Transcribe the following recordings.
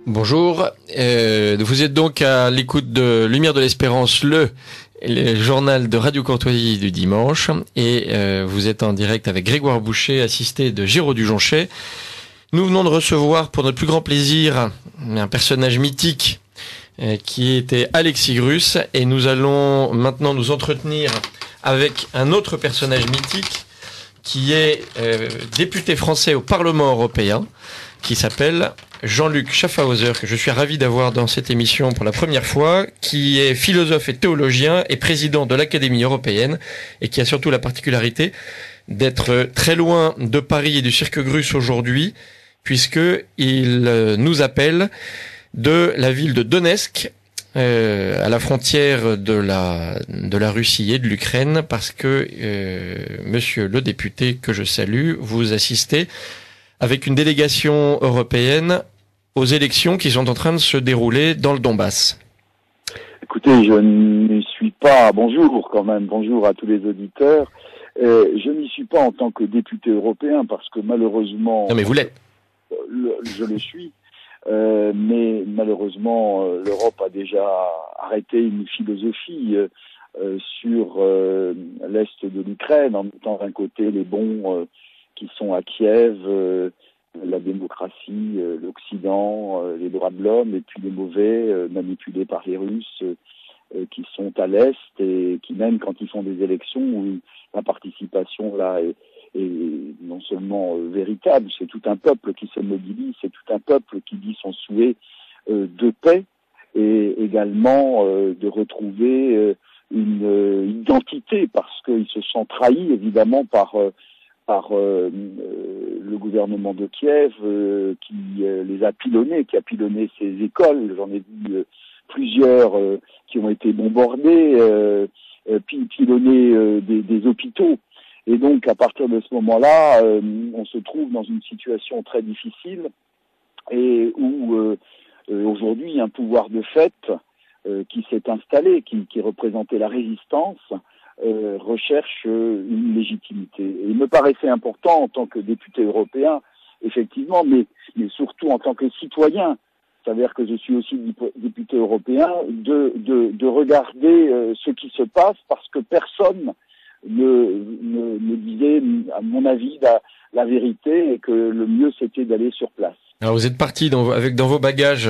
Bonjour, vous êtes donc à l'écoute de Lumière de l'Espérance, le journal de Radio Courtoisie du dimanche, et vous êtes en direct avec Grégoire Boucher, assisté de Géraud Dujonchet. Nous venons de recevoir pour notre plus grand plaisir un personnage mythique qui était Alexis Grus, et nous allons maintenant nous entretenir avec un autre personnage mythique qui est député français au Parlement européen, qui s'appelle Jean-Luc Schaffhauser, que je suis ravi d'avoir dans cette émission pour la première fois, qui est philosophe et théologien et président de l'Académie européenne, et qui a surtout la particularité d'être très loin de Paris et du cirque Grus aujourd'hui, puisqu'il nous appelle de la ville de Donetsk, à la frontière de la Russie et de l'Ukraine, parce que monsieur le député que je salue, vous assistez avec une délégation européenne aux élections qui sont en train de se dérouler dans le Donbass. Écoutez, je n'y suis pas, bonjour quand même, bonjour à tous les auditeurs, je n'y suis pas en tant que député européen parce que malheureusement... Non mais vous l'êtes. Je le suis, mais malheureusement l'Europe a déjà arrêté une philosophie sur l'est de l'Ukraine en mettant d'un côté les bons qui sont à Kiev, la démocratie, l'Occident, les droits de l'homme, et puis les mauvais manipulés par les Russes qui sont à l'Est et qui même quand ils font des élections où la participation là est non seulement véritable, c'est tout un peuple qui se mobilise, c'est tout un peuple qui dit son souhait de paix et également de retrouver une identité parce qu'ils se sont trahis évidemment par le gouvernement de Kiev qui les a pilonnés, qui a pilonné ces écoles. J'en ai vu plusieurs qui ont été bombardées, pilonné des hôpitaux. Et donc, à partir de ce moment-là, on se trouve dans une situation très difficile et où aujourd'hui, un pouvoir de fait qui s'est installé, qui représentait la résistance, recherche une légitimité. Et il me paraissait important en tant que député européen, effectivement, mais surtout en tant que citoyen, c'est-à-dire que je suis aussi député européen, de regarder ce qui se passe parce que personne ne disait, à mon avis, la vérité et que le mieux c'était d'aller sur place. Alors vous êtes parti dans vos bagages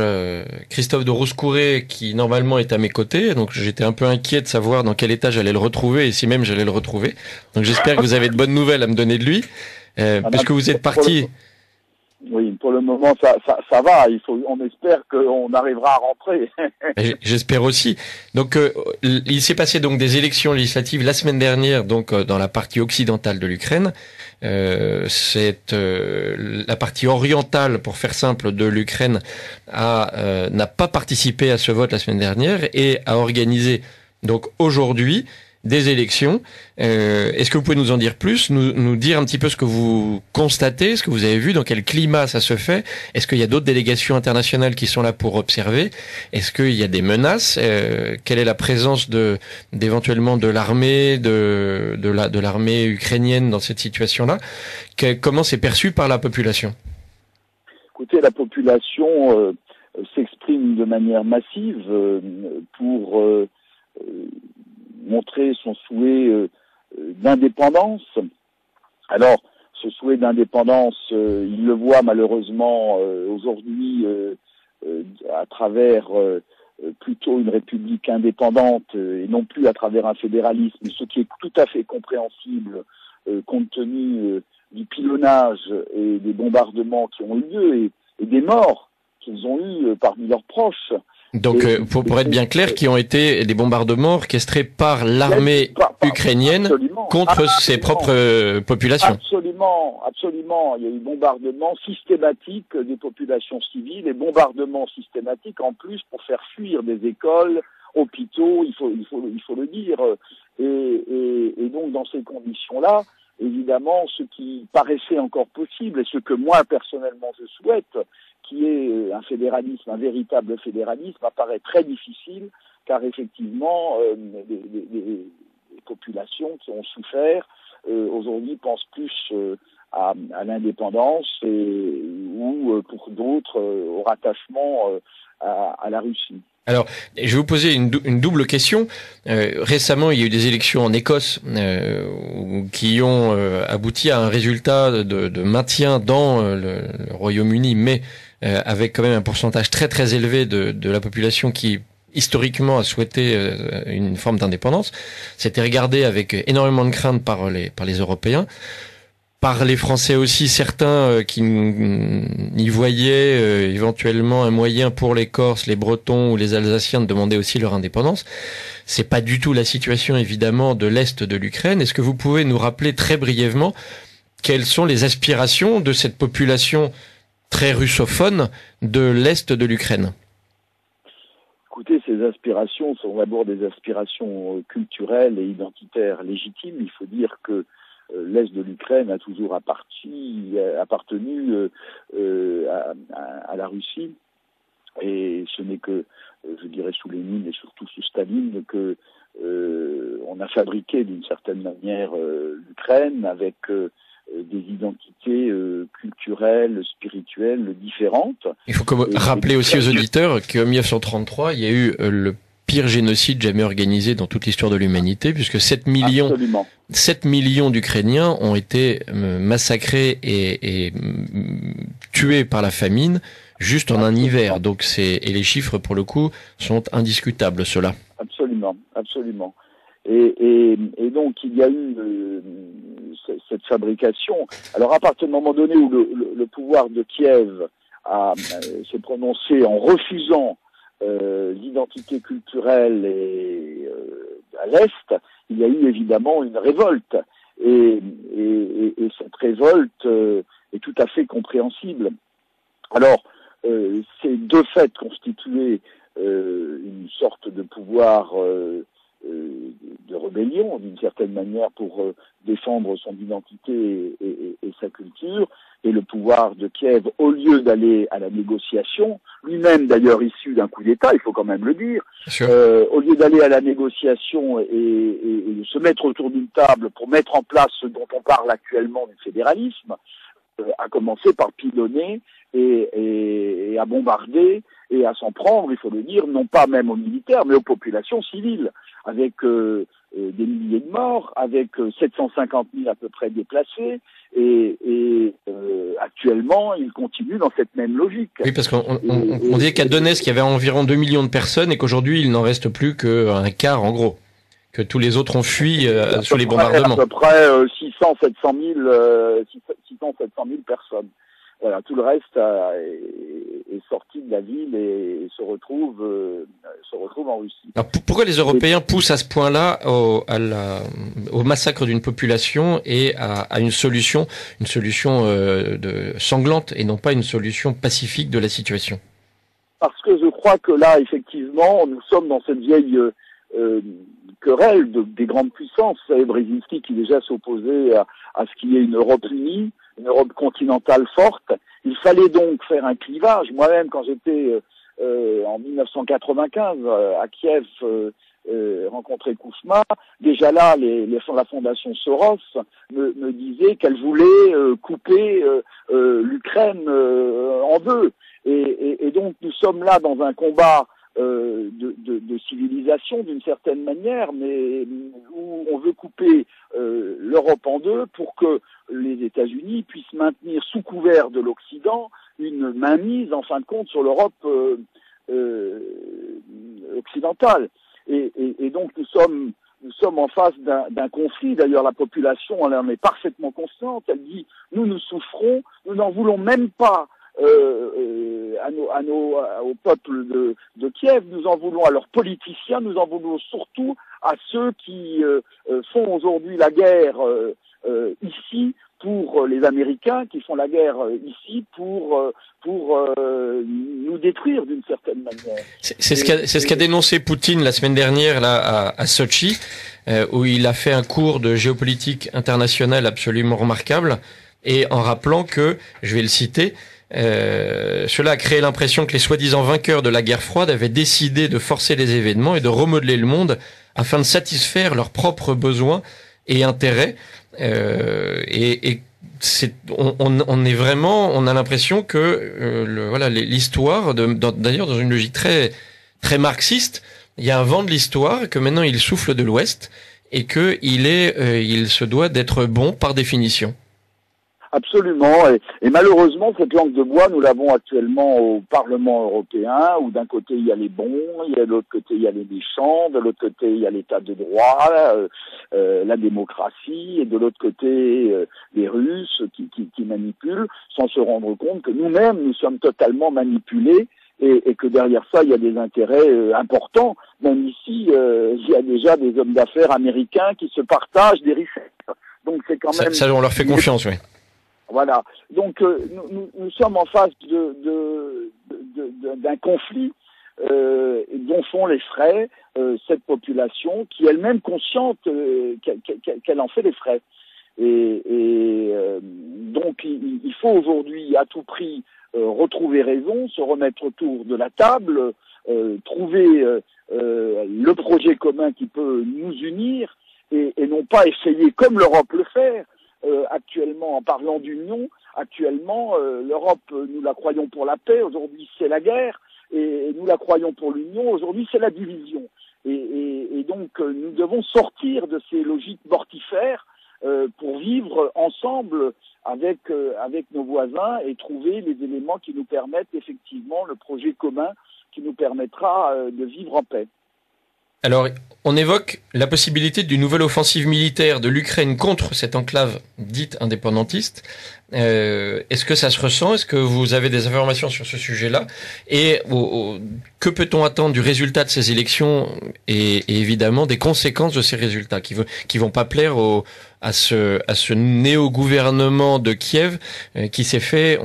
Christophe de Rouscouret, qui normalement est à mes côtés, donc j'étais un peu inquiet de savoir dans quel état j'allais le retrouver et si même j'allais le retrouver. Donc j'espère que vous avez de bonnes nouvelles à me donner de lui, puisque vous êtes parti. Oui, pour le moment ça va. On espère qu'on arrivera à rentrer. J'espère aussi. Donc il s'est passé donc des élections législatives la semaine dernière, donc dans la partie occidentale de l'Ukraine. C'est la partie orientale, pour faire simple, de l'Ukraine n'a pas participé à ce vote la semaine dernière et a organisé donc aujourd'hui des élections. Est-ce que vous pouvez nous en dire plus, nous dire un petit peu ce que vous constatez, ce que vous avez vu, dans quel climat ça se fait? Est-ce qu'il y a d'autres délégations internationales qui sont là pour observer? Est-ce qu'il y a des menaces? Quelle est la présence d'éventuellement de l'armée, de l'armée ukrainienne dans cette situation-là? Comment c'est perçu par la population? Écoutez, la population s'exprime de manière massive pour montrer son souhait d'indépendance. Alors, ce souhait d'indépendance, il le voit malheureusement aujourd'hui à travers plutôt une république indépendante et non plus à travers un fédéralisme, ce qui est tout à fait compréhensible compte tenu du pilonnage et des bombardements qui ont eu lieu et des morts qu'ils ont eu parmi leurs proches. Donc, pour être bien clair, qui ont été des bombardements orchestrés par l'armée ukrainienne contre ses propres populations. Absolument, absolument. Il y a eu bombardements systématiques des populations civiles et bombardements systématiques en plus pour faire fuir des écoles, hôpitaux, il faut le dire. Et donc, dans ces conditions-là, évidemment, ce qui paraissait encore possible et ce que moi, personnellement, je souhaite, qui est un fédéralisme, un véritable fédéralisme, apparaît très difficile, car effectivement, les populations qui ont souffert aujourd'hui pensent plus à l'indépendance ou pour d'autres au rattachement à la Russie. Alors, je vais vous poser une double question. Récemment, il y a eu des élections en Écosse qui ont abouti à un résultat de maintien dans le Royaume-Uni, mais avec quand même un pourcentage très très élevé de la population qui historiquement a souhaité une forme d'indépendance. C'était regardé avec énormément de crainte par les Européens. Par les Français aussi, certains qui y voyaient éventuellement un moyen pour les Corses, les Bretons ou les Alsaciens de demander aussi leur indépendance. C'est pas du tout la situation évidemment de l'Est de l'Ukraine. Est-ce que vous pouvez nous rappeler très brièvement quelles sont les aspirations de cette population très russophone de l'Est de l'Ukraine? Écoutez, ces aspirations sont d'abord des aspirations culturelles et identitaires légitimes. Il faut dire que l'Est de l'Ukraine a toujours appartenu à la Russie, et ce n'est que, je dirais, sous Lénine et surtout sous Staline que on a fabriqué d'une certaine manière l'Ukraine avec des identités culturelles, spirituelles différentes. Il faut rappeler aussi aux auditeurs qu'en 1933, il y a eu le pire génocide jamais organisé dans toute l'histoire de l'humanité, puisque 7 millions d'Ukrainiens ont été massacrés et tués par la famine juste en un hiver. Donc et les chiffres pour le coup sont indiscutables, ceux-là. Absolument. Et donc il y a eu cette fabrication. Alors à partir du moment donné où le pouvoir de Kiev s'est prononcé en refusant l'identité culturelle à l'Est, il y a eu évidemment une révolte. Et cette révolte est tout à fait compréhensible. Alors, c'est de fait constitué une sorte de pouvoir de rébellion, d'une certaine manière, pour défendre son identité et sa culture. Et le pouvoir de Kiev, au lieu d'aller à la négociation, lui-même d'ailleurs issu d'un coup d'État, il faut quand même le dire, au lieu d'aller à la négociation et se mettre autour d'une table pour mettre en place ce dont on parle actuellement du fédéralisme, a commencé par pilonner et à bombarder et à s'en prendre, il faut le dire, non pas même aux militaires, mais aux populations civiles, avec des milliers de morts, avec 750 000 à peu près déplacés, et actuellement, il continue dans cette même logique. Oui, parce qu'on disait qu'à Donetsk, il y avait environ 2 millions de personnes, et qu'aujourd'hui, il n'en reste plus qu'un quart, en gros. Que tous les autres ont fui sous les bombardements. À peu près 600-700 000 personnes. Voilà, tout le reste est sorti de la ville et se retrouve en Russie. Alors pourquoi les Européens poussent à ce point-là au massacre d'une population et à une solution sanglante et non pas une solution pacifique de la situation? Parce que je crois que là, effectivement, nous sommes dans cette vieille querelle des grandes puissances. Vous savez, Brzezinski qui déjà s'opposait à ce qu'il y ait une Europe unie, une Europe continentale forte. Il fallait donc faire un clivage. Moi-même, quand j'étais en 1995 à Kiev, rencontrer Kouchma, déjà là, la fondation Soros me disait qu'elle voulait couper l'Ukraine en deux. Et donc nous sommes là dans un combat de civilisation d'une certaine manière, mais où on veut couper l'Europe en deux pour que les États-Unis puissent maintenir sous couvert de l'Occident une mainmise en fin de compte sur l'Europe occidentale. Et donc nous sommes en face d'un conflit. D'ailleurs la population elle en est parfaitement consciente. Elle dit nous souffrons, nous n'en voulons même pas au peuple de Kiev, nous en voulons à leurs politiciens, nous en voulons surtout à ceux qui font aujourd'hui la guerre ici pour les Américains, qui font la guerre ici pour nous détruire d'une certaine manière. C'est ce qu'a dénoncé Poutine la semaine dernière là à Sotchi, où il a fait un cours de géopolitique internationale absolument remarquable, et en rappelant que, je vais le citer, cela a créé l'impression que les soi-disant vainqueurs de la guerre froide avaient décidé de forcer les événements et de remodeler le monde afin de satisfaire leurs propres besoins et intérêts. Et on est vraiment, on a l'impression que voilà, l'histoire, d'ailleurs dans une logique très très marxiste, il y a un vent de l'histoire, que maintenant il souffle de l'Ouest et que il se doit d'être bon par définition. Absolument, et malheureusement cette langue de bois, nous l'avons actuellement au Parlement européen, où d'un côté il y a les bons, de l'autre côté il y a les méchants, de l'autre côté il y a l'état de droit, la démocratie, et de l'autre côté les Russes qui manipulent, sans se rendre compte que nous-mêmes nous sommes totalement manipulés, et que derrière ça il y a des intérêts importants. Même ici, il y a déjà des hommes d'affaires américains qui se partagent des richesses. Donc c'est quand même... Ça on leur fait confiance, oui. Voilà. Donc nous sommes en face d'un conflit dont font les frais cette population qui elle-même consciente qu'elle en fait les frais. Donc il faut aujourd'hui à tout prix retrouver raison, se remettre autour de la table, trouver le projet commun qui peut nous unir et non pas essayer comme l'Europe le fait. Actuellement, en parlant d'union, l'Europe, nous la croyons pour la paix, aujourd'hui c'est la guerre, et nous la croyons pour l'union, aujourd'hui c'est la division. Et donc nous devons sortir de ces logiques mortifères pour vivre ensemble avec nos voisins et trouver les éléments qui nous permettent effectivement le projet commun qui nous permettra de vivre en paix. Alors, on évoque la possibilité d'une nouvelle offensive militaire de l'Ukraine contre cette enclave dite indépendantiste. Est-ce que ça se ressent? Est-ce que vous avez des informations sur ce sujet-là? Et que peut-on attendre du résultat de ces élections et évidemment des conséquences de ces résultats qui vont pas plaire à ce néo-gouvernement de Kiev qui s'est fait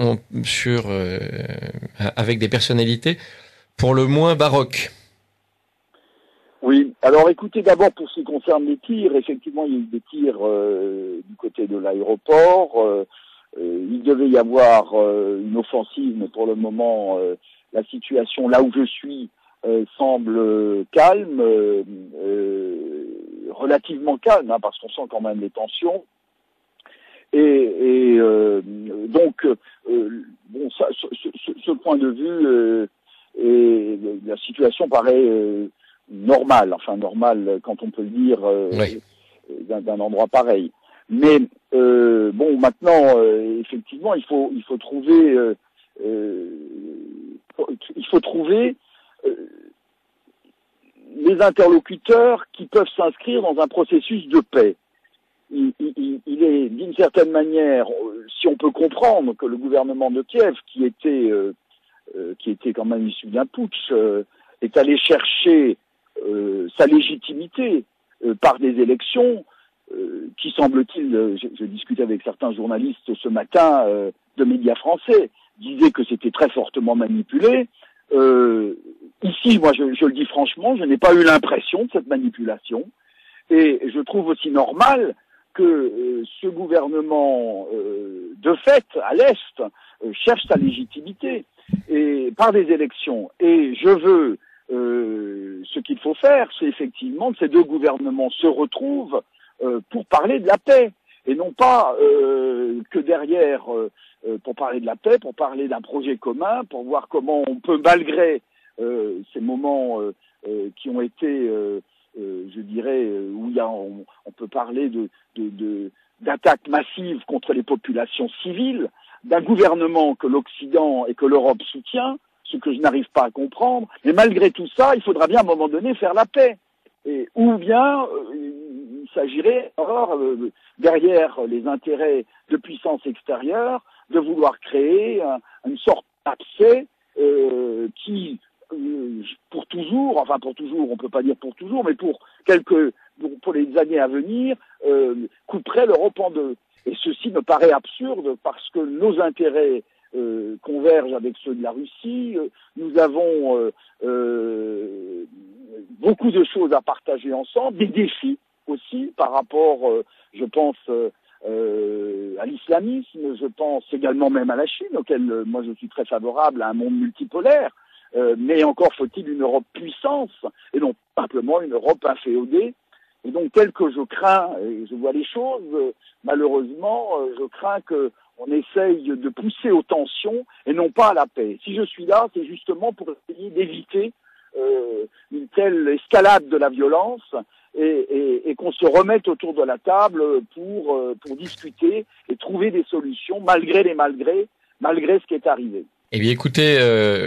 avec des personnalités pour le moins baroques? Oui, alors écoutez, d'abord pour ce qui concerne les tirs, effectivement il y a eu des tirs du côté de l'aéroport, il devait y avoir une offensive, mais pour le moment la situation là où je suis semble calme, relativement calme, parce qu'on sent quand même les tensions. Donc ce point de vue, la situation paraît normal quand on peut le dire Oui. d'un endroit pareil. Mais maintenant effectivement il faut trouver les interlocuteurs qui peuvent s'inscrire dans un processus de paix. Il est d'une certaine manière, si on peut comprendre que le gouvernement de Kiev, qui était quand même issu d'un putsch, est allé chercher sa légitimité par des élections qui, semble-t-il, je discutais avec certains journalistes ce matin de médias français, disaient que c'était très fortement manipulé. Ici, moi je le dis franchement, je n'ai pas eu l'impression de cette manipulation, et je trouve aussi normal que ce gouvernement, de fait, à l'Est, cherche sa légitimité et par des élections. Et je veux ce qu'il faut faire, c'est effectivement que ces deux gouvernements se retrouvent pour parler de la paix, et non pas que derrière, pour parler de la paix, pour parler d'un projet commun, pour voir comment on peut, malgré ces moments qui ont été, je dirais, où on peut parler d'attaques massives contre les populations civiles, d'un gouvernement que l'Occident et que l'Europe soutient, ce que je n'arrive pas à comprendre, mais malgré tout ça, il faudra bien à un moment donné faire la paix. Ou bien il s'agirait alors, derrière les intérêts de puissance extérieure, de vouloir créer une sorte d'abcès qui, pour toujours, on peut pas dire pour toujours, mais pour les années à venir, couperait l'Europe en deux. Et ceci me paraît absurde parce que nos intérêts convergent avec ceux de la Russie. Nous avons beaucoup de choses à partager ensemble, des défis aussi par rapport, je pense, à l'islamisme, je pense également même à la Chine, auquel moi je suis très favorable à un monde multipolaire, mais encore faut-il une Europe puissance et non simplement une Europe inféodée Et donc, tel que je crains, et je vois les choses, malheureusement, je crains que on essaye de pousser aux tensions et non pas à la paix. Si je suis là, c'est justement pour essayer d'éviter une telle escalade de la violence et qu'on se remette autour de la table pour discuter et trouver des solutions malgré ce qui est arrivé. Eh bien, écoutez,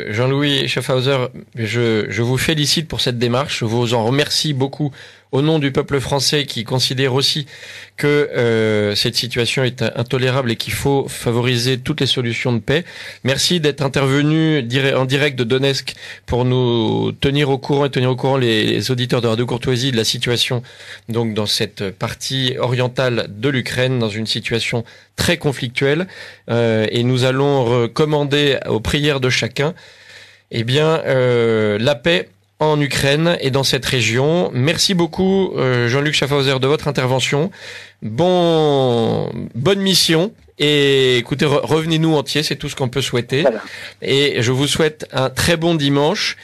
Jean-Louis Schaffhauser, je vous félicite pour cette démarche. Je vous en remercie beaucoup au nom du peuple français qui considère aussi que cette situation est intolérable et qu'il faut favoriser toutes les solutions de paix. Merci d'être intervenu en direct de Donetsk pour nous tenir au courant les auditeurs de Radio Courtoisie de la situation donc dans cette partie orientale de l'Ukraine, dans une situation très conflictuelle. Et nous allons recommander aux prières de chacun la paix en Ukraine et dans cette région. Merci beaucoup Jean-Luc Schaffhauser de votre intervention. Bonne mission et écoutez, revenez-nous entiers, c'est tout ce qu'on peut souhaiter. Voilà. Et je vous souhaite un très bon dimanche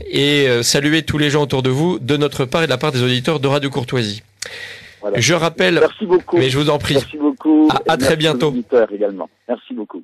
et saluez tous les gens autour de vous de notre part et de la part des auditeurs de Radio Courtoisie. Voilà. Je rappelle, merci beaucoup. Mais je vous en prie. Merci beaucoup. À très bientôt. Également. Merci beaucoup.